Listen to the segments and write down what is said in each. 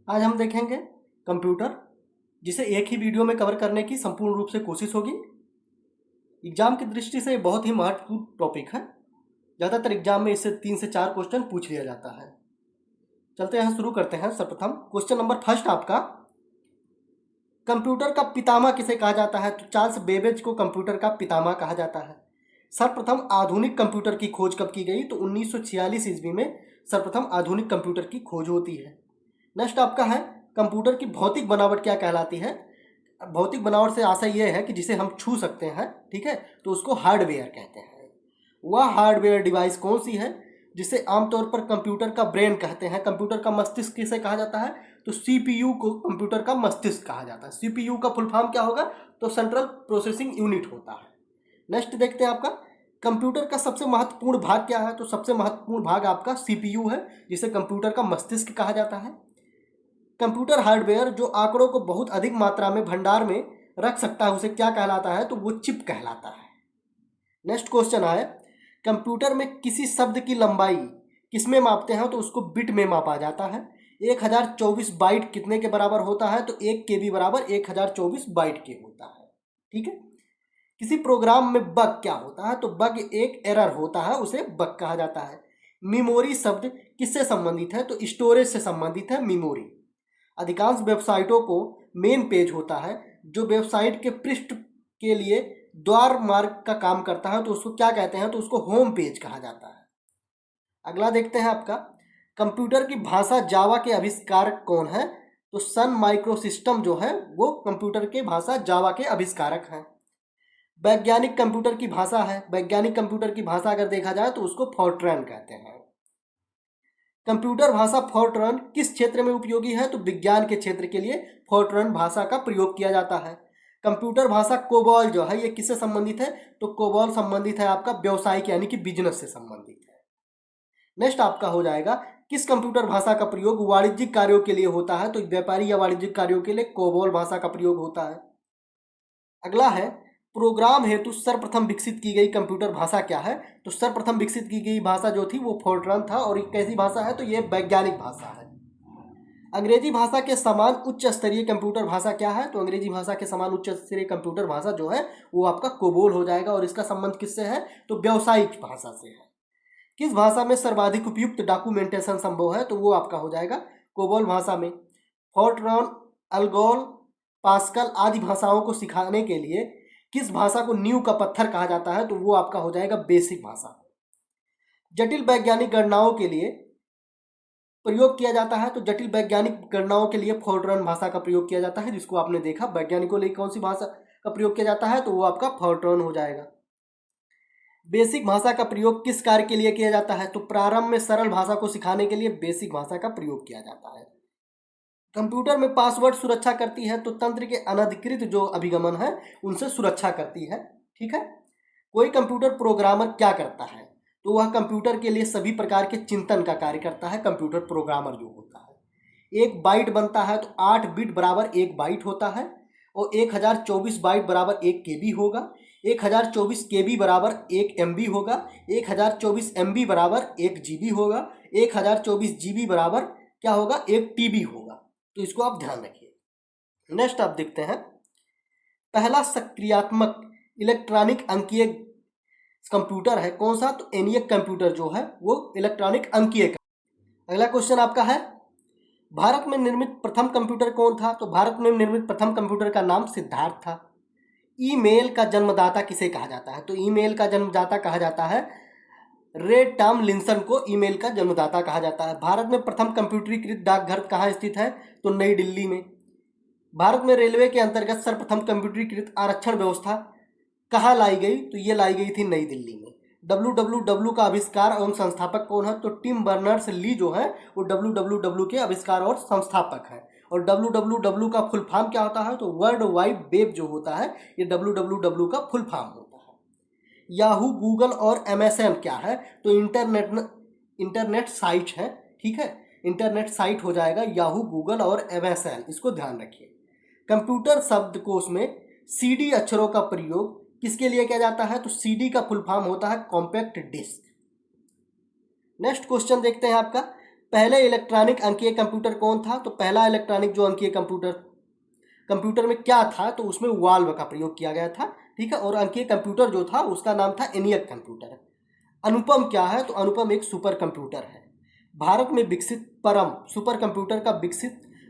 आज हम देखेंगे कंप्यूटर, जिसे एक ही वीडियो में कवर करने की संपूर्ण रूप से कोशिश होगी। एग्जाम की दृष्टि से बहुत ही महत्वपूर्ण टॉपिक है। ज़्यादातर एग्जाम में इससे 3 से 4 क्वेश्चन पूछ लिया जाता है। चलते हैं, शुरू करते हैं। सर्वप्रथम क्वेश्चन नंबर फर्स्ट आपका, कंप्यूटर का पितामह किसे कहा जाता है? तो चार्ल्स बेबेज को कंप्यूटर का पितामह कहा जाता है। सर्वप्रथम आधुनिक कंप्यूटर की खोज कब की गई? तो 1946 ईस्वी में सर्वप्रथम आधुनिक कंप्यूटर की खोज होती है। नेक्स्ट आपका है, कंप्यूटर की भौतिक बनावट क्या कहलाती है? भौतिक बनावट से आशय यह है कि जिसे हम छू सकते हैं, ठीक है, तो उसको हार्डवेयर कहते हैं। वह हार्डवेयर डिवाइस कौन सी है जिसे आमतौर पर कंप्यूटर का ब्रेन कहते हैं? कंप्यूटर का मस्तिष्क किसे कहा जाता है? तो सीपीयू को कंप्यूटर का मस्तिष्क कहा जाता है। सीपीयू का फुल फॉर्म क्या होगा? तो सेंट्रल प्रोसेसिंग यूनिट होता है। नेक्स्ट देखते हैं आपका, कंप्यूटर का सबसे महत्वपूर्ण भाग क्या है? तो सबसे महत्वपूर्ण भाग आपका सीपीयू है, जिसे कंप्यूटर का मस्तिष्क कहा जाता है। कंप्यूटर हार्डवेयर जो आंकड़ों को बहुत अधिक मात्रा में भंडार में रख सकता है, उसे क्या कहलाता है? तो वो चिप कहलाता है। नेक्स्ट क्वेश्चन है, कंप्यूटर में किसी शब्द की लंबाई किसमें मापते हैं? तो उसको बिट में मापा जाता है। 1024 बाइट कितने के बराबर होता है? तो 1 KB बराबर 1024 बाइट के होता है। ठीक है। किसी प्रोग्राम में बग क्या होता है? तो बग एक एरर होता है, उसे बग कहा जाता है। मेमोरी शब्द किससे संबंधित है? तो स्टोरेज से संबंधित है मेमोरी। अधिकांश वेबसाइटों को मेन पेज होता है जो वेबसाइट के पृष्ठ के लिए द्वार मार्ग का काम करता है, तो उसको क्या कहते हैं? तो उसको होम पेज कहा जाता है। अगला देखते हैं आपका, कंप्यूटर की भाषा जावा के आविष्कारक कौन है? तो सन माइक्रोसिस्टम जो है वो कंप्यूटर के भाषा जावा के आविष्कारक हैं। वैज्ञानिक कंप्यूटर की भाषा है, वैज्ञानिक कंप्यूटर की भाषा अगर देखा जाए तो उसको फॉर्ट्रैन कहते हैं। कंप्यूटर भाषा फॉर्ट्रैन किस क्षेत्र में उपयोगी है? तो विज्ञान के क्षेत्र के लिए फॉर्ट्रैन भाषा का प्रयोग किया जाता है। कंप्यूटर भाषा कोबॉल जो है ये किससे संबंधित है? तो कोबॉल संबंधित है आपका व्यवसायिक यानी कि बिजनेस से संबंधित है। नेक्स्ट आपका हो जाएगा, किस कंप्यूटर भाषा का प्रयोग वाणिज्यिक कार्यों के लिए होता है? तो व्यापारी या वाणिज्यिक कार्यों के लिए कोबॉल भाषा का प्रयोग होता है। अगला है, प्रोग्राम हेतु सर्वप्रथम विकसित की गई कंप्यूटर भाषा क्या है? तो सर्वप्रथम विकसित की गई भाषा जो थी वो फॉर्ट्रैन था। और एक कैसी भाषा है? तो ये वैज्ञानिक भाषा है। अंग्रेजी भाषा के समान उच्च स्तरीय कंप्यूटर भाषा क्या है? तो अंग्रेजी भाषा के समान उच्च स्तरीय कंप्यूटर भाषा जो है वो आपका कोबोल हो जाएगा। और इसका संबंध किससे है? तो व्यावसायिक भाषा से है। किस भाषा में सर्वाधिक उपयुक्त डॉक्यूमेंटेशन संभव है? तो वो आपका हो जाएगा कोबोल भाषा में। फॉर्ट्रैन, अल्गोल, पास्कल आदि भाषाओं को सिखाने के लिए किस भाषा को नींव का पत्थर कहा जाता है? तो वो आपका हो जाएगा बेसिक भाषा। जटिल वैज्ञानिक गणनाओं के लिए प्रयोग किया जाता है, तो जटिल वैज्ञानिक गणनाओं के लिए फॉर्ट्रैन भाषा का प्रयोग किया जाता है, जिसको आपने देखा। वैज्ञानिकों के लिए कौन सी भाषा का प्रयोग किया जाता है? तो वो आपका फॉर्ट्रैन हो जाएगा। बेसिक भाषा का प्रयोग किस कार्य के लिए किया जाता है? तो प्रारंभ में सरल भाषा को सिखाने के लिए बेसिक भाषा का प्रयोग किया जाता है। कंप्यूटर में पासवर्ड सुरक्षा करती है, तो तंत्र के अनधिकृत जो अभिगमन है उनसे सुरक्षा करती है। ठीक है। कोई कंप्यूटर प्रोग्रामर क्या करता है? तो वह कंप्यूटर के लिए सभी प्रकार के चिंतन का कार्य करता है। कंप्यूटर प्रोग्रामर जो होता है, 1 बाइट बनता है तो 8 बिट बराबर 1 बाइट होता है। और 1024 बाइट बराबर 1 KB होगा। 1024 KB बराबर 1 MB होगा। 1024 MB बराबर 1 GB होगा। 1024 GB बराबर क्या होगा? 1 TB होगा। तो इसको आप ध्यान रखिए। नेक्स्ट आप देखते हैं, पहला सक्रियात्मक इलेक्ट्रॉनिक अंकीय कंप्यूटर है कौन सा? तो एनियक कंप्यूटर जो है वो इलेक्ट्रॉनिक अंकीय। अगला क्वेश्चन आपका है, भारत में निर्मित प्रथम कंप्यूटर कौन था? तो भारत में निर्मित प्रथम कंप्यूटर का नाम सिद्धार्थ था। ईमेल का जन्मदाता किसे कहा जाता है? तो ईमेल का जन्मदाता कहा जाता है रे टॉमलिंसन को। ईमेल का जन्मदाता कहा जाता है। भारत में प्रथम कंप्यूटरीकृत डाकघर कहाँ स्थित है? तो नई दिल्ली में। भारत में रेलवे के अंतर्गत सर्वप्रथम कंप्यूटरीकृत आरक्षण व्यवस्था कहाँ लाई गई? तो ये लाई गई थी नई दिल्ली में। WWW का आविष्कार एवं संस्थापक कौन है? तो टिम बर्नर्स ली जो है वो WWW के आविष्कार और संस्थापक है। और WWW का फुल फॉर्म क्या होता है? तो वर्ल्ड वाइड वेब जो होता है ये WWW का फुल फॉर्म होता है। याहू, गूगल और MSN क्या है? तो इंटरनेट साइट है। ठीक है, इंटरनेट साइट हो जाएगा याहू, गूगल और MSN। इसको ध्यान रखिए। कंप्यूटर शब्दकोश में CD अक्षरों का प्रयोग किसके लिए किया जाता है? तो CD का फुल फॉर्म होता है कॉम्पैक्ट डिस्क। नेक्स्ट क्वेश्चन देखते हैं आपका, पहले इलेक्ट्रॉनिक अंकीय कंप्यूटर कौन था? तो पहला इलेक्ट्रॉनिक जो अंकीय कंप्यूटर में क्या था? तो उसमें वाल्व का प्रयोग किया गया था, ठीक है। और अंकीय कंप्यूटर जो था उसका नाम था एनियक कंप्यूटर। अनुपम क्या है? तो अनुपम एक सुपर कंप्यूटर है। भारत में विकसित परम सुपर कंप्यूटर का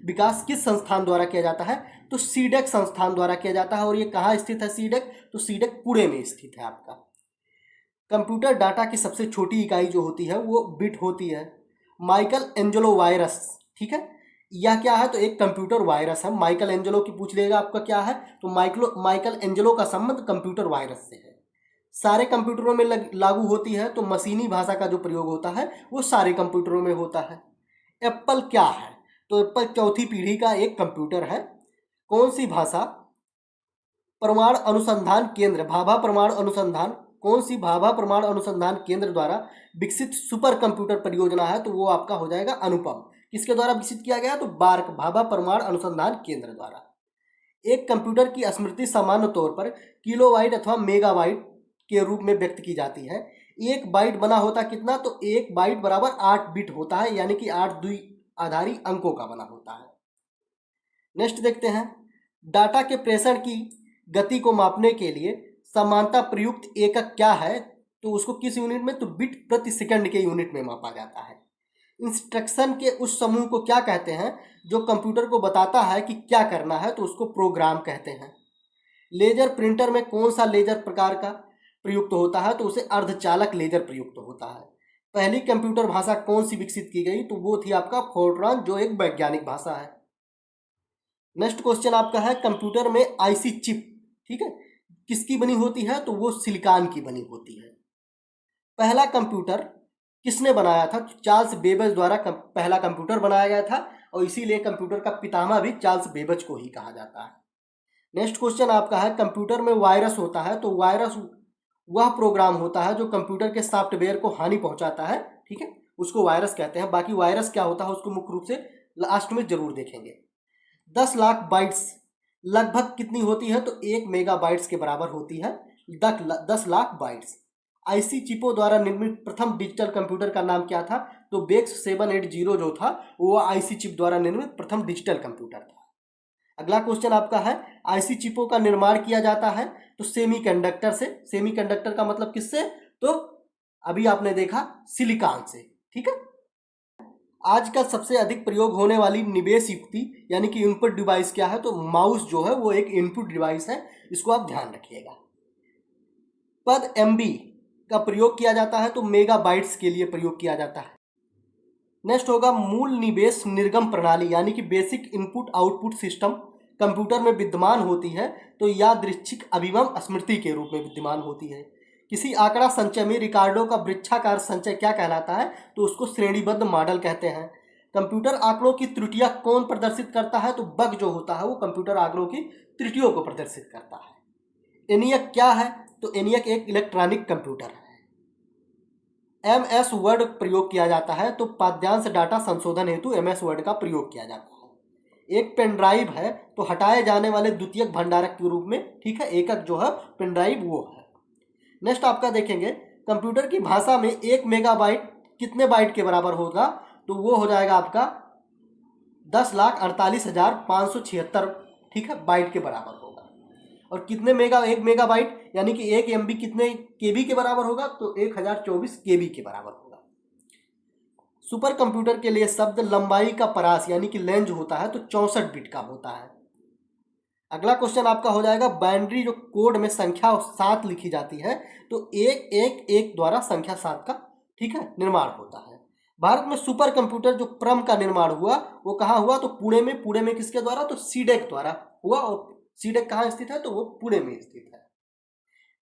विकास किस संस्थान द्वारा किया जाता है? तो सीडेक संस्थान द्वारा किया जाता है। और ये कहाँ स्थित है सीडेक? तो सीडेक पुणे में स्थित है आपका। कंप्यूटर डाटा की सबसे छोटी इकाई जो होती है वो बिट होती है। माइकल एंजेलो वायरस, ठीक है, यह क्या है? तो एक कंप्यूटर वायरस है। माइकल एंजेलो की पूछ लेगा आपका क्या है? तो माइकल एंजेलो का संबंध कंप्यूटर वायरस से है। सारे कंप्यूटरों में लागू होती है। तो मशीनी भाषा का जो प्रयोग होता है वो सारे कंप्यूटरों में होता है। एप्पल क्या है? तो एप्पल चौथी पीढ़ी का एक कंप्यूटर है। कौन सी भाषा परमाणु अनुसंधान केंद्र भाभा परमाणु अनुसंधान कौन सी भाभा परमाणु अनुसंधान केंद्र द्वारा विकसित सुपर कंप्यूटर परियोजना है? तो वो आपका हो जाएगा अनुपम। किसके द्वारा विकसित किया गया? तो बार्क भाभा परमाणु अनुसंधान केंद्र द्वारा। एक कंप्यूटर की स्मृति सामान्य तौर पर किलोबाइट अथवा मेगाबाइट के रूप में व्यक्त की जाती है। एक बाइट बना होता कितना? तो एक बाइट बराबर 8 बिट होता है, यानी कि 8 द्विआधारी अंकों का बना होता है। नेक्स्ट देखते हैं, डाटा के प्रेषण की गति को मापने के लिए समानता प्रयुक्त एकक क्या है? तो उसको किस यूनिट में? तो बिट प्रति सेकंड के यूनिट में मापा जाता है। इंस्ट्रक्शन के उस समूह को क्या कहते हैं जो कंप्यूटर को बताता है कि क्या करना है? तो उसको प्रोग्राम कहते हैं। लेजर प्रिंटर में कौन सा लेजर प्रकार का प्रयुक्त होता है? तो उसे अर्धचालक लेजर प्रयुक्त होता है। पहली कंप्यूटर भाषा कौन सी विकसित की गई? तो वो थी आपका फोर्ट्रान, जो एक वैज्ञानिक भाषा है। नेक्स्ट क्वेश्चन आपका है, कंप्यूटर में आईसी चिप, ठीक है, किसकी बनी होती है? तो वो सिलिकॉन की बनी होती है। पहला कंप्यूटर किसने बनाया था? तो चार्ल्स बेबेज द्वारा पहला कंप्यूटर बनाया गया था, और इसीलिए कंप्यूटर का पितामह भी चार्ल्स बेबेज को ही कहा जाता है। नेक्स्ट क्वेश्चन आपका है, कंप्यूटर में वायरस होता है, तो वायरस वह प्रोग्राम होता है जो कंप्यूटर के सॉफ्टवेयर को हानि पहुंचाता है, ठीक है, उसको वायरस कहते हैं। बाकी वायरस क्या होता है उसको मुख्य रूप से लास्ट में जरूर देखेंगे। 10 लाख बाइट्स लगभग कितनी होती है? तो 1 मेगाबाइट्स के बराबर होती है 10 लाख बाइट्स। आईसी चिपों द्वारा निर्मित प्रथम डिजिटल कंप्यूटर का नाम क्या था? तो बेक्स 780 जो था वो आईसी चिप द्वारा निर्मित प्रथम डिजिटल कंप्यूटर था। अगला क्वेश्चन आपका है, आईसी चिपों का निर्माण किया जाता है तो सेमीकंडक्टर से। सेमीकंडक्टर का मतलब किससे? तो अभी आपने देखा सिलिकॉन से, ठीक है। आज का सबसे अधिक प्रयोग होने वाली निवेश युक्ति यानी कि इनपुट डिवाइस क्या है? तो माउस जो है वो एक इनपुट डिवाइस है, इसको आप ध्यान रखिएगा। पद एमबी का प्रयोग किया जाता है तो मेगाबाइट्स के लिए प्रयोग किया जाता है। नेक्स्ट होगा मूल निवेश निर्गम प्रणाली यानी कि basic input output system computer में विद्यमान होती है तो यादृच्छिक अभिगम स्मृति के रूप में विद्यमान होती है। किसी आंकड़ा संचय में रिकॉर्डों का वृक्षाकार संचय क्या कहलाता है? तो उसको श्रेणीबद्ध मॉडल कहते हैं। कंप्यूटर आंकड़ों की त्रुटियां कौन प्रदर्शित करता है? तो बग जो होता है वो कंप्यूटर आंकड़ों की त्रुटियों को प्रदर्शित करता है। एनियक क्या है? तो एनियक एक इलेक्ट्रॉनिक कंप्यूटर है। एमएस वर्ड प्रयोग किया जाता है तो पाद्यांश डाटा संशोधन हेतु एमएस वर्ड का प्रयोग किया जाता है। एक पेन ड्राइव है तो हटाए जाने वाले द्वितीयक भंडारक के रूप में, ठीक है, एकक जो है पेन ड्राइव वो है। नेक्स्ट आपका देखेंगे, कंप्यूटर की भाषा में 1 मेगाबाइट कितने बाइट के बराबर होगा? तो वो हो जाएगा आपका 10,48,576, ठीक है, बाइट के बराबर होगा। और कितने 1 मेगाबाइट यानी कि 1 एमबी कितने केबी के बराबर होगा? तो 1024 केबी के बराबर होगा। सुपर कंप्यूटर के लिए शब्द लंबाई का परास यानी कि लेंज होता है तो 64 बिट का होता है। अगला क्वेश्चन आपका हो जाएगा, बाइनरी जो कोड में संख्या 7 लिखी जाती है तो 111 द्वारा संख्या 7 का, ठीक है, निर्माण होता है। भारत में सुपर कंप्यूटर जो परम का निर्माण हुआ वो कहाँ हुआ? तो पुणे में। पुणे में किसके द्वारा? तो सीडेक द्वारा हुआ। और सीडेक कहाँ स्थित है? तो वो पुणे में स्थित है।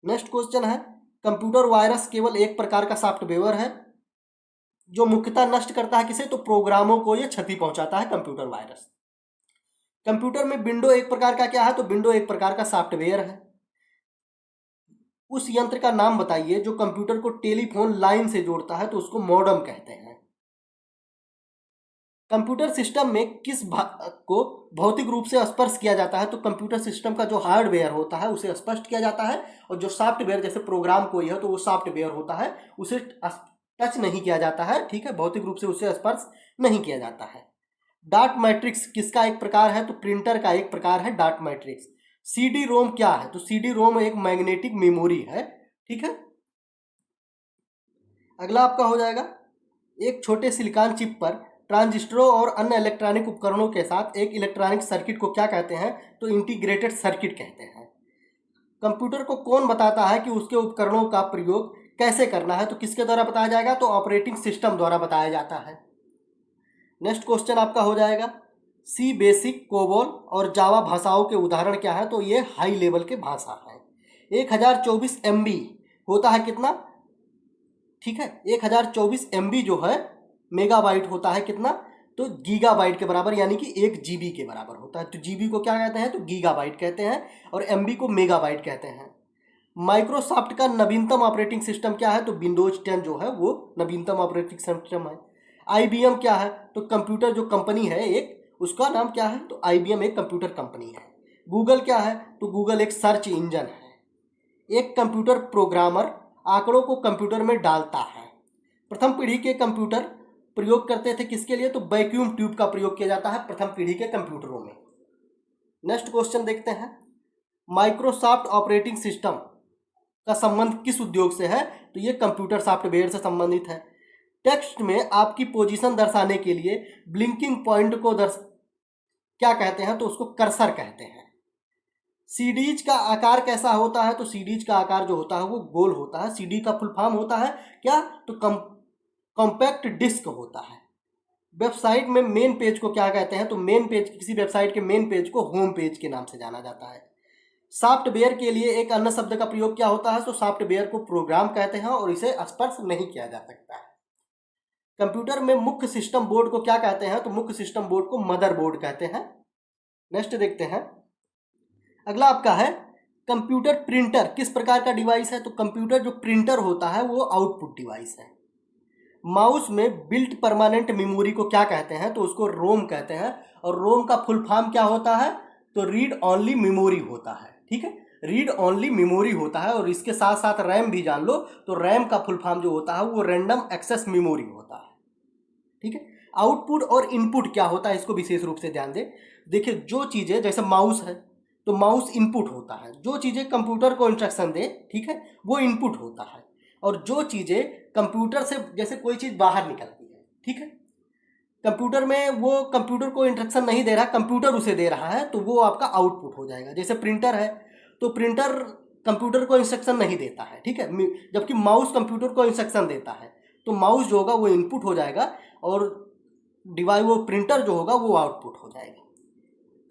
नेक्स्ट क्वेश्चन है, कंप्यूटर वायरस केवल एक प्रकार का सॉफ्टवेयर है जो मुख्यतः नष्ट करता है किसे? तो प्रोग्रामों को ये क्षति पहुंचाता है कंप्यूटर वायरस। कंप्यूटर में विंडो एक प्रकार का क्या है? तो विंडो एक प्रकार का सॉफ्टवेयर है। उस यंत्र का नाम बताइए जो कंप्यूटर को टेलीफोन लाइन से जोड़ता है तो उसको मॉडेम कहते हैं। कंप्यूटर सिस्टम में किस भाग को भौतिक रूप से स्पर्श किया जाता है? तो कंप्यूटर सिस्टम का जो हार्डवेयर होता है उसे स्पर्श किया जाता है, और जो सॉफ्टवेयर जैसे प्रोग्राम कोई है तो वो सॉफ्टवेयर होता है उसे टच नहीं किया जाता है, ठीक है, भौतिक रूप से उसे स्पर्श नहीं किया जाता है। डाट मैट्रिक्स किसका एक प्रकार है? तो प्रिंटर का एक प्रकार है डाट मैट्रिक्स। सीडी रोम क्या है? तो सीडी रोम एक मैग्नेटिक मेमोरी है। ठीक है, अगला आपका हो जाएगा, एक छोटे सिलिकॉन चिप पर ट्रांजिस्टरों और अन्य इलेक्ट्रॉनिक उपकरणों के साथ एक इलेक्ट्रॉनिक सर्किट को क्या कहते हैं? तो इंटीग्रेटेड सर्किट कहते हैं। कंप्यूटर को कौन बताता है कि उसके उपकरणों का प्रयोग कैसे करना है? तो किसके द्वारा बताया जाएगा? तो ऑपरेटिंग सिस्टम द्वारा बताया जाता है। नेक्स्ट क्वेश्चन आपका हो जाएगा, सी बेसिक, कोबोल और जावा भाषाओं के उदाहरण क्या है? तो ये हाई लेवल के भाषा है। 1024 MB होता है कितना? ठीक है, 1024 MB जो है मेगाबाइट होता है कितना? तो गीगाबाइट के बराबर, यानी कि 1 GB के बराबर होता है। तो जीबी को क्या कहते हैं? तो गीगाबाइट कहते हैं, और MB को मेगाबाइट कहते हैं। माइक्रोसॉफ्ट का नवीनतम ऑपरेटिंग सिस्टम क्या है? तो विंडोज 10 जो है वो नवीनतम ऑपरेटिंग सिस्टम है। IBM क्या है? तो कंप्यूटर जो कंपनी है एक, उसका नाम क्या है? तो IBM एक कंप्यूटर कंपनी है। गूगल क्या है? तो गूगल एक सर्च इंजन है। एक कंप्यूटर प्रोग्रामर आंकड़ों को कंप्यूटर में डालता है। प्रथम पीढ़ी के कंप्यूटर प्रयोग करते थे किसके लिए? तो वैक्यूम ट्यूब का प्रयोग किया जाता है प्रथम पीढ़ी के कंप्यूटरों में। नेक्स्ट क्वेश्चन देखते हैं, माइक्रोसॉफ्ट ऑपरेटिंग सिस्टम का संबंध किस उद्योग से है? तो ये कंप्यूटर सॉफ्टवेयर से संबंधित है। टेक्स्ट में आपकी पोजीशन दर्शाने के लिए ब्लिंकिंग पॉइंट को क्या कहते हैं? तो उसको कर्सर कहते हैं। सीडीज का आकार कैसा होता है? तो सीडीज का आकार जो होता है वो गोल होता है। सीडी का फुल फॉर्म होता है क्या? तो कॉम्पैक्ट डिस्क होता है। वेबसाइट में मेन पेज को क्या कहते हैं? तो मेन पेज, किसी वेबसाइट के मेन पेज को होम पेज के नाम से जाना जाता है। सॉफ्टवेयर के लिए एक अन्य शब्द का प्रयोग क्या होता है? तो सॉफ्टवेयर को प्रोग्राम कहते हैं और इसे स्पर्श नहीं किया जा सकता है। कंप्यूटर में मुख्य सिस्टम बोर्ड को क्या कहते हैं? तो मुख्य सिस्टम बोर्ड को मदरबोर्ड कहते हैं। नेक्स्ट देखते हैं, अगला आपका है, कंप्यूटर प्रिंटर किस प्रकार का डिवाइस है? तो कंप्यूटर जो प्रिंटर होता है वो आउटपुट डिवाइस है। माउस में बिल्ट परमानेंट मेमोरी को क्या कहते हैं? तो उसको रोम कहते हैं, और रोम का फुल फॉर्म क्या होता है? तो रीड ओनली मेमोरी होता है। ठीक है, रीड ओनली मेमोरी होता है, और इसके साथ साथ रैम भी जान लो, तो रैम का फुल फॉर्म जो होता है वो रैंडम एक्सेस मेमोरी होता है। ठीक है, आउटपुट और इनपुट क्या होता है इसको विशेष रूप से ध्यान दें। देखिए, जो चीज़ें जैसे माउस है तो माउस इनपुट होता है, जो चीज़ें कंप्यूटर को इंस्ट्रक्शन दे, ठीक है, वो इनपुट होता है, और जो चीज़ें कंप्यूटर से, जैसे कोई चीज़ बाहर निकलती है, ठीक है, कंप्यूटर में वो कंप्यूटर को इंस्ट्रक्शन नहीं दे रहा, कंप्यूटर उसे दे रहा है, तो वो आपका आउटपुट हो जाएगा। जैसे प्रिंटर है तो प्रिंटर कंप्यूटर को इंस्ट्रक्शन नहीं देता है, ठीक है, जबकि माउस कंप्यूटर को इंस्ट्रक्शन देता है, तो माउस जो होगा वो इनपुट हो जाएगा, और डिवाइस वो प्रिंटर जो होगा वो आउटपुट हो जाएगा।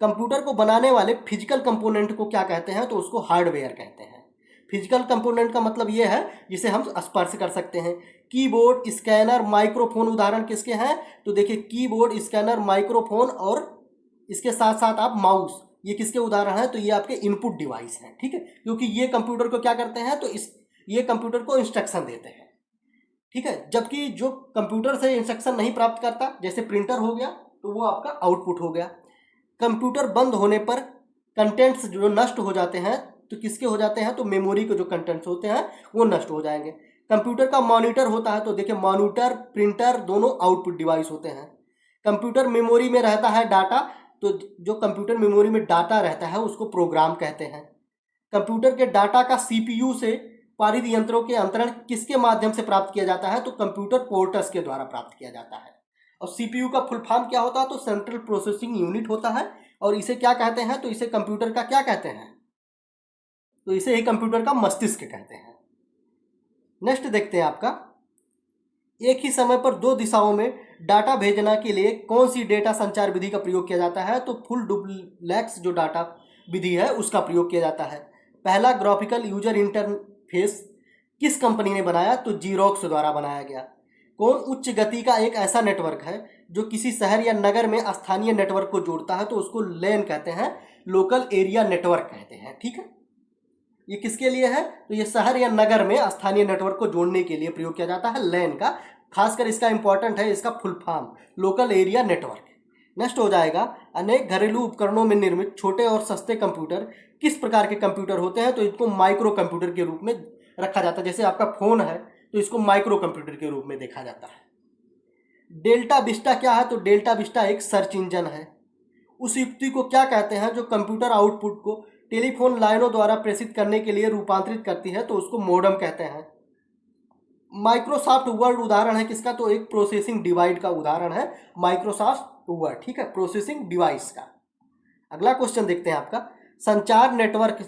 कंप्यूटर को बनाने वाले फिजिकल कंपोनेंट को क्या कहते हैं? तो उसको हार्डवेयर कहते हैं। फिजिकल कंपोनेंट का मतलब ये है जिसे हम स्पर्श कर सकते हैं। कीबोर्ड, स्कैनर, माइक्रोफोन उदाहरण किसके हैं? तो देखिए, कीबोर्ड, स्कैनर, माइक्रोफोन और इसके साथ साथ आप माउस, ये किसके उदाहरण हैं? तो ये आपके इनपुट डिवाइस हैं। ठीक है, क्योंकि ये कंप्यूटर को क्या करते हैं? तो ये कंप्यूटर को इंस्ट्रक्शन देते हैं। ठीक है, जबकि जो कंप्यूटर से इंस्ट्रक्शन नहीं प्राप्त करता, जैसे प्रिंटर हो गया, तो वो आपका आउटपुट हो गया। कंप्यूटर बंद होने पर कंटेंट्स जो नष्ट हो जाते हैं, तो किसके हो जाते हैं? तो मेमोरी के जो कंटेंट्स होते हैं वो नष्ट हो जाएंगे। कंप्यूटर का मॉनिटर होता है, तो देखिए, मॉनिटर, प्रिंटर दोनों आउटपुट डिवाइस होते हैं। कंप्यूटर मेमोरी में रहता है डाटा, तो जो कंप्यूटर मेमोरी में डाटा रहता है उसको प्रोग्राम कहते हैं। कंप्यूटर के डाटा का सीपीयू से पारित यंत्रों के अंतरण किसके माध्यम से प्राप्त किया जाता है? तो कंप्यूटर पोर्ट्स के द्वारा प्राप्त किया जाता है। और सीपीयू का फुल फॉर्म क्या होता है? तो सेंट्रल प्रोसेसिंग यूनिट होता है, और इसे क्या कहते हैं? तो इसे कंप्यूटर का क्या कहते हैं? तो इसे ही कंप्यूटर का मस्तिष्क कहते हैं। नेक्स्ट देखते हैं आपका, एक ही समय पर दो दिशाओं में डाटा भेजना के लिए कौन सी डेटा संचार विधि का प्रयोग किया जाता है? तो फुल डुप्लेक्स जो डाटा विधि है उसका प्रयोग किया जाता है। पहला ग्राफिकल यूजर इंटरफेस किस कंपनी ने बनाया? तो जीरोक्स द्वारा बनाया गया। कौन उच्च गति का एक ऐसा नेटवर्क है जो किसी शहर या नगर में स्थानीय नेटवर्क को जोड़ता है? तो उसको लैन कहते हैं, लोकल एरिया नेटवर्क कहते हैं। ठीक है, ये किसके लिए है? तो ये शहर या नगर में स्थानीय नेटवर्क को जोड़ने के लिए प्रयोग किया जाता है लैन का। खासकर इसका इंपॉर्टेंट है इसका full form, local area network. Next हो जाएगा, अनेक घरेलू उपकरणों में निर्मित छोटे और सस्ते कंप्यूटर किस प्रकार के कंप्यूटर होते हैं? तो इनको माइक्रो कंप्यूटर के रूप में रखा जाता है। जैसे आपका फ़ोन है तो इसको माइक्रो कंप्यूटर के रूप में देखा जाता है। डेल्टा विस्टा क्या है? तो डेल्टा विस्टा एक सर्च इंजन है। उस युक्ति को क्या कहते हैं जो कंप्यूटर आउटपुट को टेलीफोन लाइनों द्वारा प्रेषित करने के लिए रूपांतरित करती है? तो उसको मोडम कहते हैं। माइक्रोसॉफ्ट वर्ड उदाहरण है किसका? तो एक प्रोसेसिंग डिवाइस का उदाहरण है माइक्रोसॉफ्ट वर्ड, ठीक है, प्रोसेसिंग डिवाइस का। अगला क्वेश्चन देखते हैं आपका, संचार नेटवर्क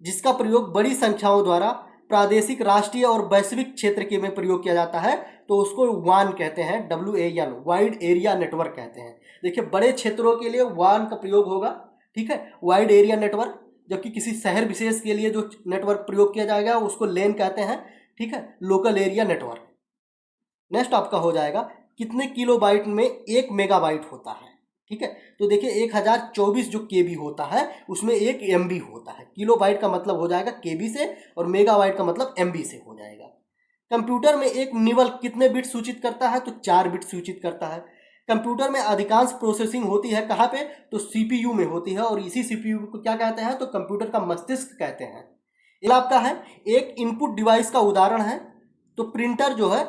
जिसका प्रयोग बड़ी संख्याओं द्वारा प्रादेशिक, राष्ट्रीय और वैश्विक क्षेत्र के में प्रयोग किया जाता है तो उसको वान कहते हैं, WAN, वाइड एरिया नेटवर्क कहते हैं। देखिए बड़े क्षेत्रों के लिए वान का प्रयोग होगा, ठीक है, वाइड एरिया नेटवर्क। जबकि किसी शहर विशेष के लिए जो नेटवर्क प्रयोग किया जाएगा उसको लेन कहते हैं, ठीक है, लोकल एरिया नेटवर्क। नेक्स्ट आपका हो जाएगा, कितने किलोबाइट में 1 मेगाबाइट होता है? ठीक है, तो देखिए 1024 जो केबी होता है उसमें 1 MB होता है। किलोबाइट का मतलब हो जाएगा केबी से और मेगाबाइट का मतलब MB से हो जाएगा। कंप्यूटर में एक निबल कितने बिट सूचित करता है? तो 4 बिट सूचित करता है। कंप्यूटर में अधिकांश प्रोसेसिंग होती है कहाँ पे? तो CPU में होती है और इसी CPU को क्या कहते हैं? तो कंप्यूटर का मस्तिष्क कहते हैं। ये आपका है एक इनपुट डिवाइस का उदाहरण है। तो प्रिंटर जो है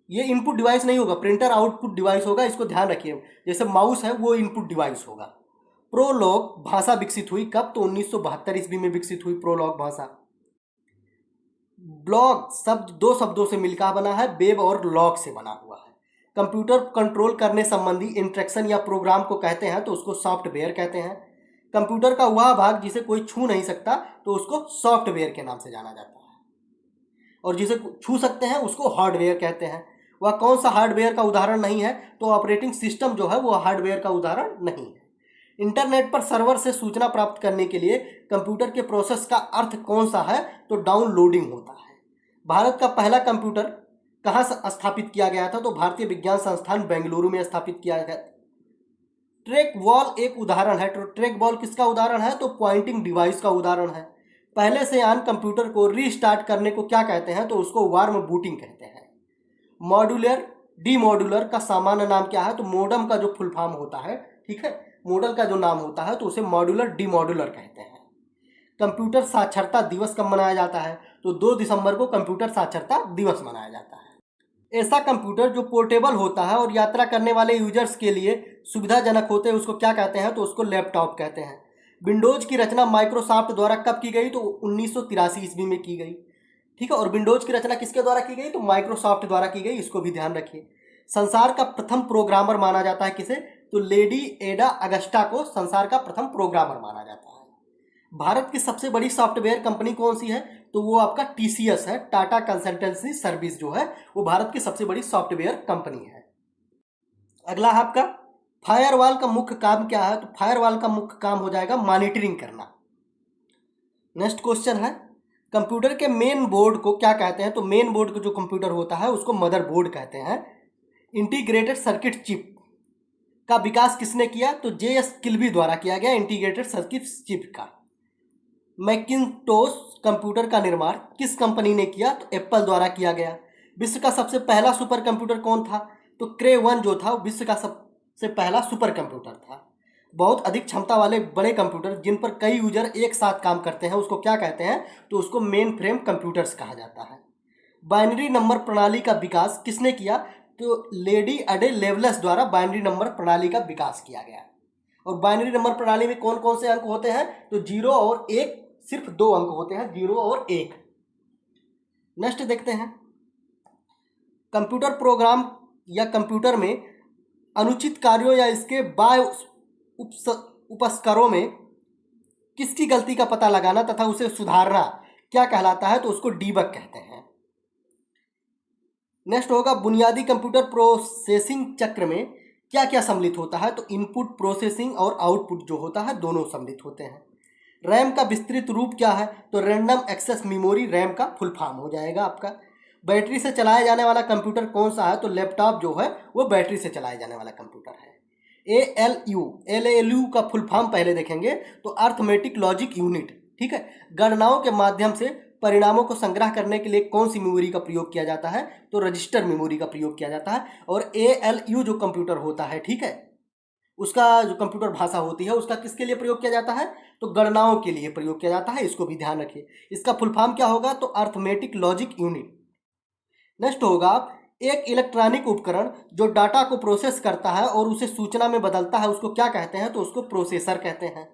ये इनपुट डिवाइस नहीं होगा, प्रिंटर आउटपुट डिवाइस होगा, इसको ध्यान रखिए। जैसे माउस है वो इनपुट डिवाइस होगा। प्रोलॉग भाषा विकसित हुई कब? तो 1972 ईस्वी में विकसित हुई प्रोलॉग भाषा। ब्लॉग शब्द 2 शब्दों से मिलकर बना है, वेब और लॉग से बना हुआ है। कंप्यूटर कंट्रोल करने संबंधी इंस्ट्रक्शन या प्रोग्राम को कहते हैं तो उसको सॉफ्टवेयर कहते हैं। कंप्यूटर का वह भाग जिसे कोई छू नहीं सकता तो उसको सॉफ्टवेयर के नाम से जाना जाता है, और जिसे छू सकते हैं उसको हार्डवेयर कहते हैं। वह कौन सा हार्डवेयर का उदाहरण नहीं है? तो ऑपरेटिंग सिस्टम जो है वो हार्डवेयर का उदाहरण नहीं है। इंटरनेट पर सर्वर से सूचना प्राप्त करने के लिए कंप्यूटर के प्रोसेस का अर्थ कौन सा है? तो डाउनलोडिंग होता है। भारत का पहला कंप्यूटर कहाँ स्थापित किया गया था? तो भारतीय विज्ञान संस्थान बेंगलुरु में स्थापित किया गया। ट्रैक बॉल एक उदाहरण है। तो ट्रैक बॉल किसका उदाहरण है? तो पॉइंटिंग डिवाइस का उदाहरण है। पहले से ऑन कंप्यूटर को रीस्टार्ट करने को क्या कहते हैं? तो उसको वार्म बूटिंग कहते हैं। मॉड्यूलर डीमॉड्यूलर का सामान्य नाम क्या है? तो मोडम का जो फुल फॉर्म होता है, ठीक है, मॉडल का जो नाम होता है तो उसे मॉड्यूलर डीमॉड्यूलर कहते हैं। कंप्यूटर साक्षरता दिवस कब मनाया जाता है? तो 2 दिसंबर को कंप्यूटर साक्षरता दिवस मनाया जाता है। ऐसा कंप्यूटर जो पोर्टेबल होता है और यात्रा करने वाले यूजर्स के लिए सुविधाजनक होते हैं उसको क्या कहते हैं? तो उसको लैपटॉप कहते हैं। विंडोज की रचना माइक्रोसॉफ्ट द्वारा कब की गई? तो 1983 ईस्वी में की गई, ठीक है। और विंडोज की रचना किसके द्वारा की गई? तो माइक्रोसॉफ्ट द्वारा की गई, इसको भी ध्यान रखिए। संसार का प्रथम प्रोग्रामर माना जाता है किसे? तो लेडी एडा अगस्टा को संसार का प्रथम प्रोग्रामर माना जाता है। भारत की सबसे बड़ी सॉफ्टवेयर कंपनी कौन सी है? तो वो आपका TCS है, टाटा कंसल्टेंसी सर्विस जो है वो भारत की सबसे बड़ी सॉफ्टवेयर कंपनी है। अगला आपका फायरवॉल का मुख्य काम क्या है? तो फायरवॉल का मुख्य काम हो जाएगा मॉनिटरिंग करना। नेक्स्ट क्वेश्चन है, कंप्यूटर के मेन बोर्ड को क्या कहते हैं? तो मेन बोर्ड को जो कंप्यूटर होता है उसको मदरबोर्ड कहते हैं। इंटीग्रेटेड सर्किट चिप का विकास किसने किया? तो JS किल्बी द्वारा किया गया, इंटीग्रेटेड सर्किट चिप का। मैकिंटोश कंप्यूटर का निर्माण किस कंपनी ने किया? तो एप्पल द्वारा किया गया। विश्व का सबसे पहला सुपर कंप्यूटर कौन था? तो क्रे 1 जो था विश्व का सबसे पहला सुपर कंप्यूटर था। बहुत अधिक क्षमता वाले बड़े कंप्यूटर जिन पर कई यूजर एक साथ काम करते हैं उसको क्या कहते हैं? तो उसको मेन फ्रेम कंप्यूटर्स कहा जाता है। बाइनरी नंबर प्रणाली का विकास किसने किया? तो लेडी अडे लेवलेस द्वारा बाइनरी नंबर प्रणाली का विकास किया गया। और बाइनरी नंबर प्रणाली में कौन कौन से अंक होते हैं? तो 0 और 1, सिर्फ 2 अंक होते हैं, 0 और 1। नेक्स्ट देखते हैं, कंप्यूटर प्रोग्राम या कंप्यूटर में अनुचित कार्यों या इसके बाह्य उपस्करों में किसकी गलती का पता लगाना तथा उसे सुधारना क्या कहलाता है? तो उसको डीबग कहते हैं। नेक्स्ट होगा, बुनियादी कंप्यूटर प्रोसेसिंग चक्र में क्या क्या सम्मिलित होता है? तो इनपुट प्रोसेसिंग और आउटपुट जो होता है दोनों सम्मिलित होते हैं। रैम का विस्तृत रूप क्या है? तो रैंडम एक्सेस मेमोरी रैम का फुल फॉर्म हो जाएगा आपका। बैटरी से चलाया जाने वाला कंप्यूटर कौन सा है? तो लैपटॉप जो है वो बैटरी से चलाया जाने वाला कंप्यूटर है। ALU का फुल फॉर्म पहले देखेंगे तो अर्थमेटिक लॉजिक यूनिट, ठीक है। गणनाओं के माध्यम से परिणामों को संग्रह करने के लिए कौन सी मेमोरी का प्रयोग किया जाता है? तो रजिस्टर मेमोरी का प्रयोग किया जाता है। और ALU जो कंप्यूटर होता है, ठीक है, उसका जो कंप्यूटर भाषा होती है उसका किसके लिए प्रयोग किया जाता है? तो गणनाओं के लिए प्रयोग किया जाता है, इसको भी ध्यान रखिए। इसका फुल फॉर्म क्या होगा? तो अर्थमेटिक लॉजिक यूनिट। नेक्स्ट होगा, एक इलेक्ट्रॉनिक उपकरण जो डाटा को प्रोसेस करता है और उसे सूचना में बदलता है उसको क्या कहते हैं? तो उसको प्रोसेसर कहते हैं।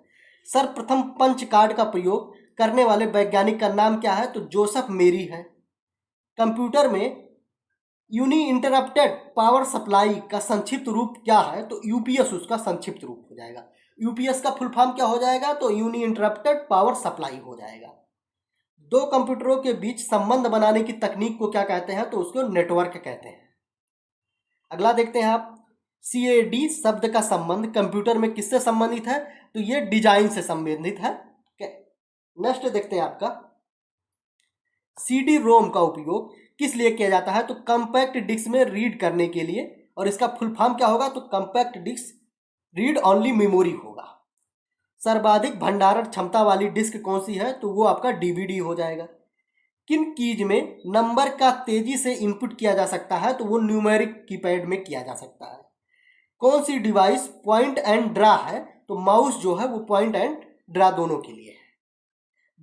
सर्वप्रथम पंच कार्ड का प्रयोग करने वाले वैज्ञानिक का नाम क्या है? तो जोसेफ मेरी है। कंप्यूटर में यूनी इंटरप्टेड पावर सप्लाई का संक्षिप्त रूप क्या है? तो यूपीएस उसका संक्षिप्त रूप हो जाएगा। यूपीएस का फुल फॉर्म क्या हो जाएगा? तो यूनी इंटरप्टेड पावर सप्लाई हो जाएगा। दो कंप्यूटरों के बीच संबंध बनाने की तकनीक को क्या कहते हैं? तो उसको नेटवर्क कहते हैं। अगला देखते हैं आप, सीएडी शब्द का संबंध कंप्यूटर में किससे संबंधित है? तो ये डिजाइन से संबंधित है। नेक्स्ट देखते हैं आपका, सीडी रोम का उपयोग किस लिए किया जाता है? तो कंपैक्ट डिस्क में रीड करने के लिए, और इसका फुल फॉर्म क्या होगा? तो compact disc read only memory होगा। सर्वाधिक भंडारण क्षमता वाली डिस्क कौन सी है? तो वो आपका डीवीडी हो जाएगा। किन कीज में नंबर का तेजी से इनपुट किया जा सकता है? तो वो न्यूमेरिक कीपैड में किया जा सकता है। कौन सी डिवाइस पॉइंट एंड ड्रा है? तो माउस जो है वो पॉइंट एंड ड्रा दोनों के लिए है।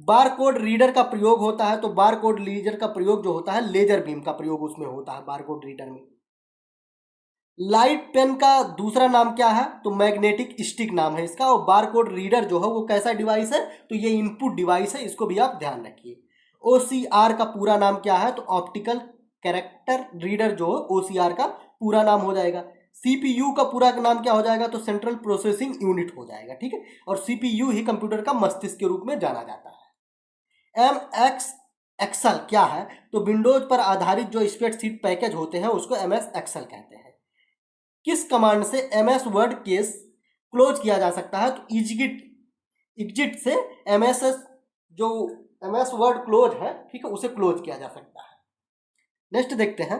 बारकोड रीडर का प्रयोग होता है, तो बारकोड रीडर का प्रयोग जो होता है लेजर बीम का प्रयोग उसमें होता है बारकोड रीडर में। लाइट पेन का दूसरा नाम क्या है? तो मैग्नेटिक स्टिक नाम है इसका। और बारकोड रीडर जो है वो कैसा डिवाइस है? तो ये इनपुट डिवाइस है, इसको भी आप ध्यान रखिए। ओसीआर का पूरा नाम क्या है? तो ऑप्टिकल कैरेक्टर रीडर जो है ओसीआर का पूरा नाम हो जाएगा। सीपीयू का पूरा नाम क्या हो जाएगा? तो सेंट्रल प्रोसेसिंग यूनिट हो जाएगा, ठीक है। और सीपीयू ही कंप्यूटर का मस्तिष्क के रूप में जाना जाता है। एमएस एक्सेल क्या है? तो विंडोज पर आधारित जो स्प्रेडशीट पैकेज होते हैं उसको एमएस एक्सेल कहते हैं। किस कमांड से एमएस वर्ड केस क्लोज किया जा सकता है? तो एग्जिट से एमएस जो एमएस वर्ड क्लोज है, ठीक है, उसे क्लोज किया जा सकता है। नेक्स्ट देखते हैं,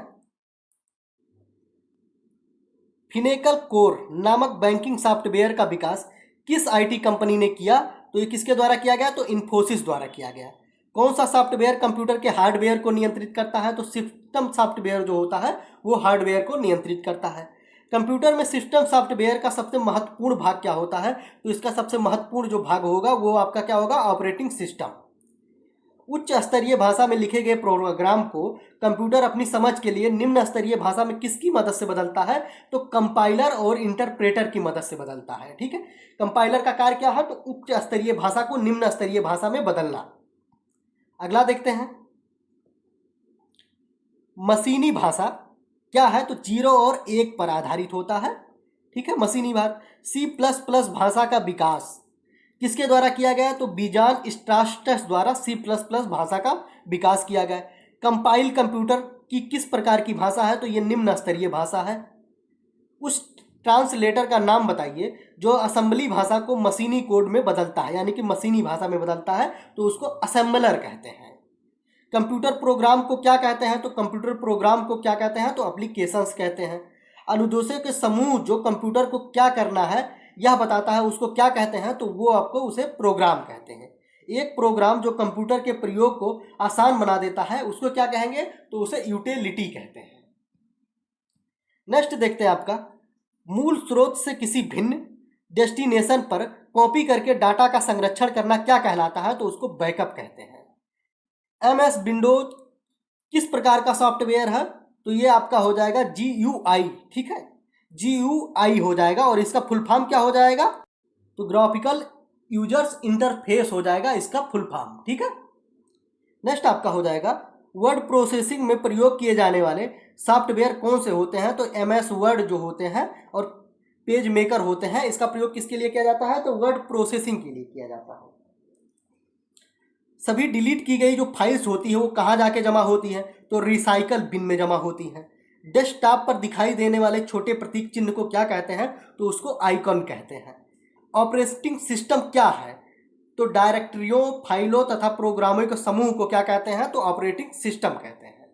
फिनेकल कोर नामक बैंकिंग सॉफ्टवेयर का विकास किस आईटी कंपनी ने किया? तो ये किसके द्वारा किया गया? तो इन्फोसिस द्वारा किया गया। कौन सा सॉफ्टवेयर कंप्यूटर के हार्डवेयर को नियंत्रित करता है? तो सिस्टम सॉफ्टवेयर जो होता है वो हार्डवेयर को नियंत्रित करता है। कंप्यूटर में सिस्टम सॉफ्टवेयर का सबसे महत्वपूर्ण भाग क्या होता है? तो इसका सबसे महत्वपूर्ण जो भाग होगा वो आपका क्या होगा? Operating system. उच्च स्तरीय भाषा में लिखे गए प्रोग्राम को कंप्यूटर अपनी समझ के लिए निम्न स्तरीय भाषा में किसकी मदद से बदलता है? तो कंपाइलर और इंटरप्रेटर की मदद से बदलता है, ठीक है। कंपाइलर का कार्य क्या है? तो उच्च स्तरीय भाषा को निम्न स्तरीय भाषा में बदलना। अगला देखते हैं, मशीनी भाषा क्या है? तो 0 और 1 पर आधारित होता है, ठीक है, मशीनी भाषा। C++ भाषा का विकास किसके द्वारा किया गया? तो बिजॉन स्ट्रास्टस द्वारा C++ भाषा का विकास किया गया। कंपाइल कंप्यूटर की किस प्रकार की भाषा है? तो ये निम्न स्तरीय भाषा है। उस ट्रांसलेटर का नाम बताइए जो असेंबली भाषा को मशीनी कोड में बदलता है, यानी कि मशीनी भाषा में बदलता है, तो उसको असेंबलर कहते हैं। कंप्यूटर प्रोग्राम को क्या कहते हैं? तो कंप्यूटर प्रोग्राम को क्या कहते हैं? तो एप्लीकेशंस कहते हैं। अनुदेशों के समूह जो कंप्यूटर को क्या करना है यह बताता है उसको क्या कहते हैं? तो वो आपको उसे प्रोग्राम कहते हैं। एक प्रोग्राम जो कंप्यूटर के प्रयोग को आसान बना देता है उसको क्या कहेंगे? तो उसे यूटिलिटी कहते हैं। नेक्स्ट देखते हैं आपका, मूल स्रोत से किसी भिन्न डेस्टिनेशन पर कॉपी करके डाटा का संरक्षण करना क्या कहलाता है? तो उसको बैकअप कहते हैं। एमएस विंडोज किस प्रकार का सॉफ्टवेयर है? तो ये आपका हो जाएगा GUI, ठीक है, GUI हो जाएगा। और इसका फुल फॉर्म क्या हो जाएगा? तो ग्राफिकल यूजर्स इंटरफेस हो जाएगा इसका फुल फॉर्म, ठीक है। नेक्स्ट आपका हो जाएगा, वर्ड प्रोसेसिंग में प्रयोग किए जाने वाले सॉफ्टवेयर कौन से होते हैं? तो MS वर्ड जो होते हैं और पेज मेकर होते हैं, इसका प्रयोग किसके लिए किया जाता है? तो वर्ड प्रोसेसिंग के लिए किया जाता है। सभी डिलीट की गई जो फाइल्स होती है वो कहाँ जाके जमा होती है? तो रिसाइकल बिन में जमा होती हैं। डेस्कटॉप पर दिखाई देने वाले छोटे प्रतीक चिन्ह को क्या कहते हैं? तो उसको आइकन कहते हैं। ऑपरेटिंग सिस्टम क्या है? तो डायरेक्टरियों, फाइलों तथा प्रोग्रामों के समूह को क्या कहते हैं? तो ऑपरेटिंग सिस्टम कहते हैं।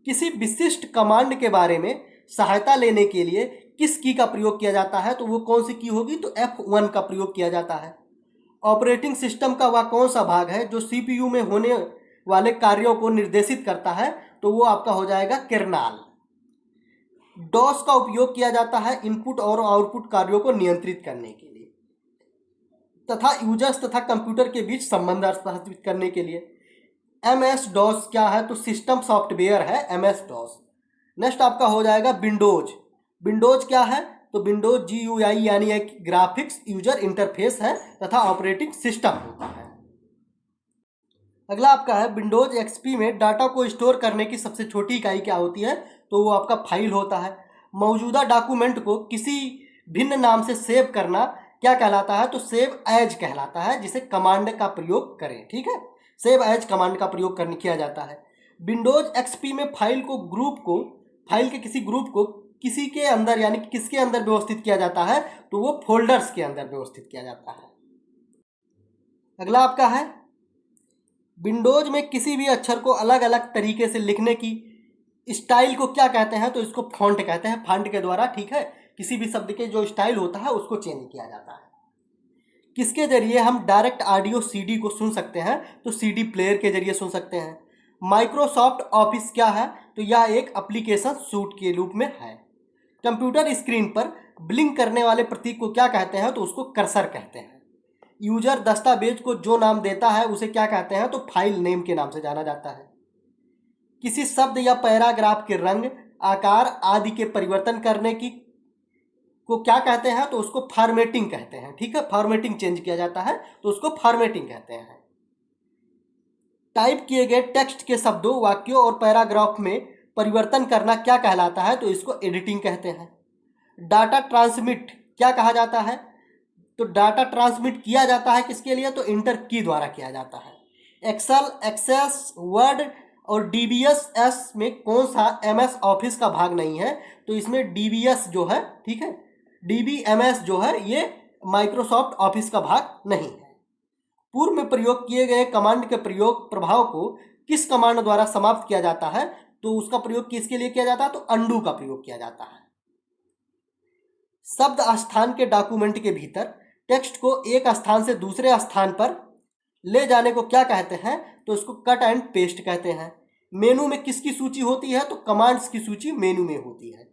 किसी विशिष्ट कमांड के बारे में सहायता लेने के लिए किस की का प्रयोग किया जाता है? तो वो कौन सी की होगी? तो F1 का प्रयोग किया जाता है। ऑपरेटिंग सिस्टम का वह कौन सा भाग है जो CPU में होने वाले कार्यों को निर्देशित करता है? तो वो आपका हो जाएगा कर्नेल। डॉस का उपयोग किया जाता है इनपुट और आउटपुट कार्यों को नियंत्रित करने के लिए तथा यूजर्स तथा कंप्यूटर के बीच संबंध स्थापित करने के लिए। MS DOS क्या है? तो सिस्टम सॉफ्टवेयर है MS DOS। नेक्स्ट आपका हो जाएगा विंडोज। विंडोज क्या है? तो विंडोज GUI यानी एक ग्राफिक्स यूजर इंटरफेस है तथा ऑपरेटिंग सिस्टम होता है। अगला आपका है विंडोज XP में डाटा को स्टोर करने की सबसे छोटी इकाई क्या होती है? तो वो आपका फाइल होता है। मौजूदा डॉक्यूमेंट को किसी भिन्न नाम से सेव करना क्या कहलाता है? तो सेव एज कहलाता है, जिसे कमांड का प्रयोग करें। ठीक है, सेव एज कमांड का प्रयोग करने किया जाता है। विंडोज XP में फाइल के किसी ग्रुप को किसी के अंदर यानी कि किसके अंदर व्यवस्थित किया जाता है? तो वो फोल्डर्स के अंदर व्यवस्थित किया जाता है। अगला आपका है विंडोज में किसी भी अक्षर को अलग अलग तरीके से लिखने की स्टाइल को क्या कहते हैं? तो इसको फॉन्ट कहते हैं। फॉन्ट के द्वारा, ठीक है, किसी भी शब्द के जो स्टाइल होता है उसको चेंज किया जाता है। किसके जरिए हम डायरेक्ट ऑडियो CD को सुन सकते हैं? तो CD प्लेयर के जरिए सुन सकते हैं। माइक्रोसॉफ्ट ऑफिस क्या है? तो यह एक एप्लीकेशन सूट के रूप में है। कंप्यूटर स्क्रीन पर ब्लिंक करने वाले प्रतीक को क्या कहते हैं? तो उसको कर्सर कहते हैं। यूजर दस्तावेज को जो नाम देता है उसे क्या कहते हैं? तो फाइल नेम के नाम से जाना जाता है। किसी शब्द या पैराग्राफ के रंग, आकार आदि के परिवर्तन करने की को क्या कहते हैं? तो उसको फॉर्मेटिंग कहते हैं। ठीक है, फॉर्मेटिंग चेंज किया जाता है तो उसको फॉर्मेटिंग कहते हैं। टाइप किए गए टेक्स्ट के शब्दों, वाक्यों और पैराग्राफ में परिवर्तन करना क्या कहलाता है? तो इसको एडिटिंग कहते हैं। डाटा ट्रांसमिट क्या कहा जाता है? तो डाटा ट्रांसमिट किया जाता है किसके लिए? तो इंटर की द्वारा किया जाता है। एक्सेल, एक्सेस, वर्ड और DBS में कौन सा MS ऑफिस का भाग नहीं है? तो इसमें DBS जो है, ठीक है, DBMS जो है ये माइक्रोसॉफ्ट ऑफिस का भाग नहीं है। पूर्व में प्रयोग किए गए कमांड के प्रयोग प्रभाव को किस कमांड द्वारा समाप्त किया जाता है? तो उसका प्रयोग किसके लिए किया जाता है? तो अंडू का प्रयोग किया जाता है। शब्द स्थान के डॉक्यूमेंट के भीतर टेक्स्ट को एक स्थान से दूसरे स्थान पर ले जाने को क्या कहते हैं? तो उसको कट एंड पेस्ट कहते हैं। मेनू में किसकी सूची होती है? तो कमांड्स की सूची मेनू में होती है।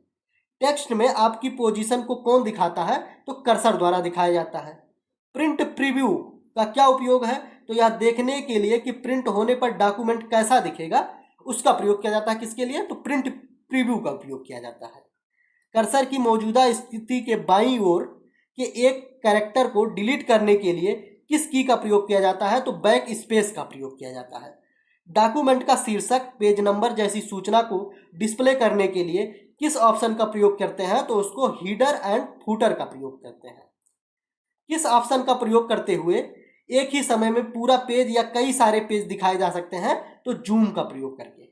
टेक्स्ट में आपकी पोजीशन को कौन दिखाता है? तो कर्सर द्वारा दिखाया जाता है। प्रिंट प्रीव्यू का क्या उपयोग है? तो यह देखने के लिए कि प्रिंट होने पर डॉक्यूमेंट कैसा दिखेगा उसका प्रयोग किया जाता है। किसके लिए? तो प्रिंट प्रीव्यू का उपयोग किया जाता है। कर्सर की मौजूदा स्थिति के बाईं ओर के एक कैरेक्टर को डिलीट करने के लिए किस की का प्रयोग किया जाता है? तो बैक स्पेस का प्रयोग किया जाता है। डॉक्यूमेंट का शीर्षक, पेज नंबर जैसी सूचना को डिस्प्ले करने के लिए किस ऑप्शन का प्रयोग करते हैं? तो उसको हीडर एंड फूटर का प्रयोग करते हैं। किस ऑप्शन का प्रयोग करते हुए एक ही समय में पूरा पेज या कई सारे पेज दिखाए जा सकते हैं? तो जूम का प्रयोग करके।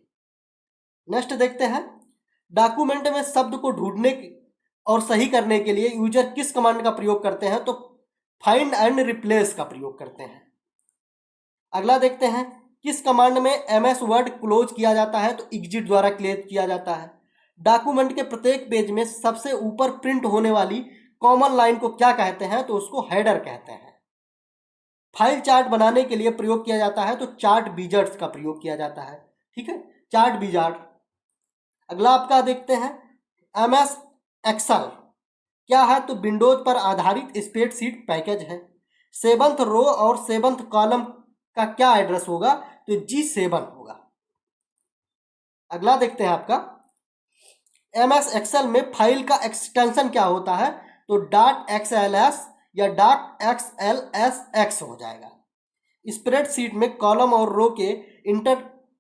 नेक्स्ट देखते हैं, डॉक्यूमेंट में शब्द को ढूंढने और सही करने के लिए यूजर किस कमांड का प्रयोग करते हैं? तो फाइंड एंड रिप्लेस का प्रयोग करते हैं। अगला देखते हैं, किस कमांड में MS वर्ड क्लोज किया जाता है? तो एग्जिट द्वारा क्लोज किया जाता है। डॉक्यूमेंट के प्रत्येक पेज में सबसे ऊपर प्रिंट होने वाली कॉमन लाइन को क्या कहते हैं? तो उसको हेडर कहते हैं। फाइल चार्ट बनाने के लिए प्रयोग किया जाता है तो चार्ट विजार्ड्स का प्रयोग किया जाता है। ठीक है, चार्ट विजार्ड। अगला आपका देखते हैं, MS एक्सेल क्या है? तो विंडोज पर आधारित स्प्रेडशीट पैकेज है। 7th रो और 7th कॉलम का क्या एड्रेस होगा? तो G7 होगा। अगला देखते हैं आपका, MS एक्सेल में फाइल का एक्सटेंशन क्या होता है? तो .xls या .xlsx हो जाएगा। स्प्रेडशीट में कॉलम और रो के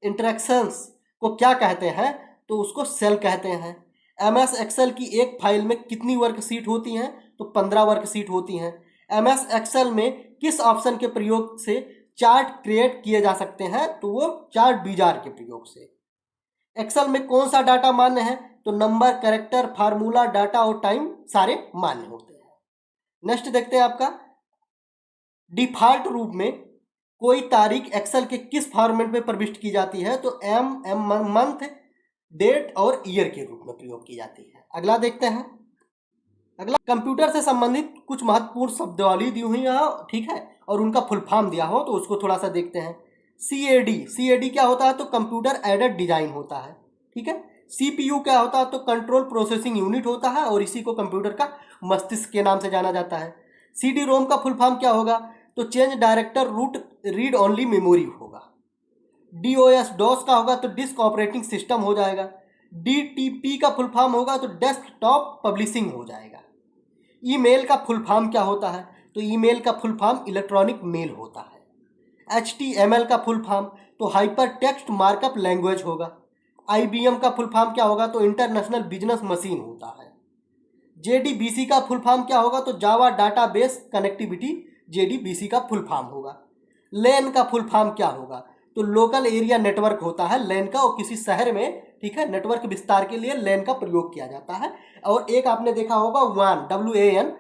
इंटरेक्शंस को क्या कहते हैं? तो उसको सेल कहते हैं। MS एक्सेल की एक फाइल में कितनी वर्कशीट होती हैं? तो 15 वर्कशीट होती हैं। MS एक्सेल में किस ऑप्शन के प्रयोग से चार्ट क्रिएट किए जा सकते हैं? तो वो चार्ट विजार्ड के प्रयोग से। एक्सेल में कौन सा डाटा मान्य है? तो नंबर, कैरेक्टर, फार्मूला, डाटा और टाइम सारे मान्य होते हैं। नेक्स्ट देखते हैं आपका, डिफॉल्ट रूप में कोई तारीख एक्सेल के किस फॉर्मेट में प्रविष्ट की जाती है? तो मंथ, डेट और ईयर के रूप में प्रयोग की जाती है। अगला देखते हैं, अगला कंप्यूटर से संबंधित कुछ महत्वपूर्ण शब्दावली दी हुई है, ठीक है, और उनका फुल फॉर्म दिया हो तो उसको थोड़ा सा देखते हैं। CAD क्या होता है? तो कंप्यूटर एडेड डिजाइन होता है। ठीक है। CPU क्या होता है? तो कंट्रोल प्रोसेसिंग यूनिट होता है और इसी को कंप्यूटर का मस्तिष्क के नाम से जाना जाता है। CD-ROM का फुल फॉर्म क्या होगा? तो change director root read only memory होगा। DOS का होगा तो डिस्क ऑपरेटिंग सिस्टम हो जाएगा। DTP का फुल फॉर्म होगा तो डेस्कटॉप पब्लिशिंग हो जाएगा। ईमेल का फुल फॉर्म क्या होता है? तो ईमेल का फुल फॉर्म इलेक्ट्रॉनिक मेल होता है। HTML का फुल फॉर्म तो हाइपर टेक्स्ट मार्कअप लैंग्वेज होगा। IBM का फुल फॉर्म क्या होगा? तो इंटरनेशनल बिजनेस मशीन होता है। JDBC का फुल फॉर्म क्या होगा? तो जावा डाटाबेस कनेक्टिविटी JDBC का फुल फॉर्म होगा। LAN का फुल फॉर्म क्या होगा? तो लोकल एरिया नेटवर्क होता है LAN का, और किसी शहर में, ठीक है, नेटवर्क विस्तार के लिए LAN का प्रयोग किया जाता है। और एक आपने देखा होगा WAN,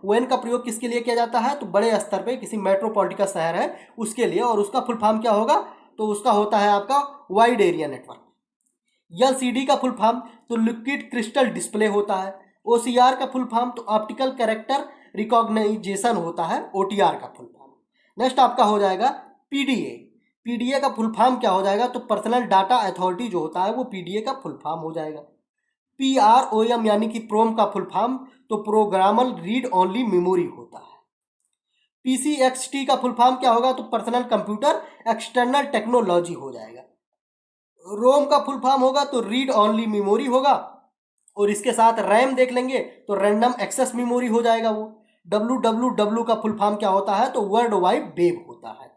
WAN का प्रयोग किसके लिए किया जाता है? तो बड़े स्तर पे किसी मेट्रोपॉलिटन शहर है उसके लिए, और उसका फुल फॉर्म क्या होगा? तो उसका होता है आपका वाइड एरिया नेटवर्क। LCD का फुल फॉर्म तो लिक्विड क्रिस्टल डिस्प्ले होता है। OCR का फुल फॉर्म तो ऑप्टिकल कैरेक्टर रिकॉग्नाइजेशन होता है, OTR का फुल फॉर्म। नेक्स्ट आपका हो जाएगा PDA का फुल फॉर्म क्या हो जाएगा? तो पर्सनल डाटा अथॉरिटी जो होता है वो PDA का फुल फॉर्म हो जाएगा। PROM यानी कि प्रोम का फुल फॉर्म तो प्रोग्रामल रीड ओनली मेमोरी होता है। PCXT का फुल फॉर्म क्या होगा? तो पर्सनल कंप्यूटर एक्सटर्नल टेक्नोलॉजी हो जाएगा। रोम का फुल फॉर्म होगा तो रीड ओनली मेमोरी होगा, और इसके साथ रैम देख लेंगे तो रैंडम एक्सेस मेमोरी हो जाएगा वो। WWW का फुल फॉर्म क्या होता है? तो वर्ल्ड वाइड वेब होता है।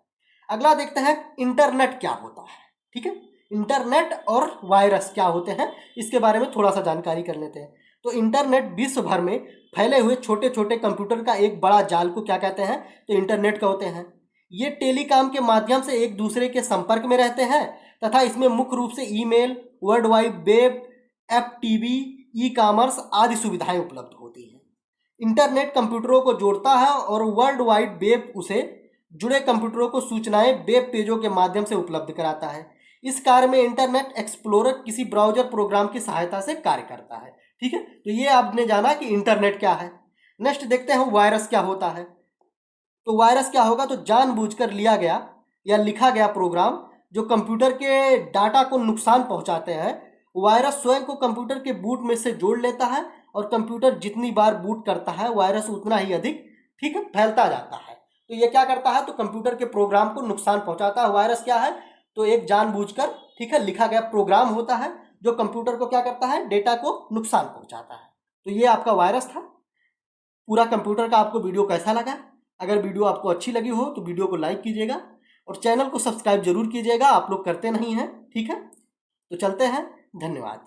अगला देखते हैं इंटरनेट क्या होता है। ठीक है, इंटरनेट और वायरस क्या होते हैं इसके बारे में थोड़ा सा जानकारी कर लेते हैं। तो इंटरनेट विश्व भर में फैले हुए छोटे छोटे कंप्यूटर का एक बड़ा जाल को क्या कहते हैं? तो इंटरनेट कहते हैं। ये टेलीकॉम के माध्यम से एक दूसरे के संपर्क में रहते हैं तथा इसमें मुख्य रूप से email, world wide web, FTP, e commerce आदि सुविधाएं उपलब्ध होती हैं। इंटरनेट कंप्यूटरों को जोड़ता है और वर्ल्ड वाइड वेब उसे जुड़े कंप्यूटरों को सूचनाएं वेब पेजों के माध्यम से उपलब्ध कराता है। इस कार्य में इंटरनेट एक्सप्लोरर किसी ब्राउजर प्रोग्राम की सहायता से कार्य करता है। ठीक है, तो ये आपने जाना कि इंटरनेट क्या है। नेक्स्ट देखते हैं वायरस क्या होता है। तो वायरस क्या होगा? तो जानबूझकर लिया गया या लिखा गया प्रोग्राम जो कंप्यूटर के डाटा को नुकसान पहुंचाते हैं। वायरस स्वयं को कंप्यूटर के बूट में से जोड़ लेता है, और कंप्यूटर जितनी बार बूट करता है वायरस उतना ही अधिक, ठीक है, फैलता जाता है। तो ये क्या करता है? तो कंप्यूटर के प्रोग्राम को नुकसान पहुंचाता है। वायरस क्या है? तो एक जानबूझकर, ठीक है, लिखा गया प्रोग्राम होता है जो कंप्यूटर को क्या करता है? डेटा को नुकसान पहुंचाता है। तो ये आपका वायरस था। पूरा कंप्यूटर का आपको वीडियो कैसा लगा? अगर वीडियो आपको अच्छी लगी हो तो वीडियो को लाइक कीजिएगा और चैनल को सब्सक्राइब जरूर कीजिएगा, आप लोग करते नहीं हैं। ठीक है, तो चलते हैं, धन्यवाद।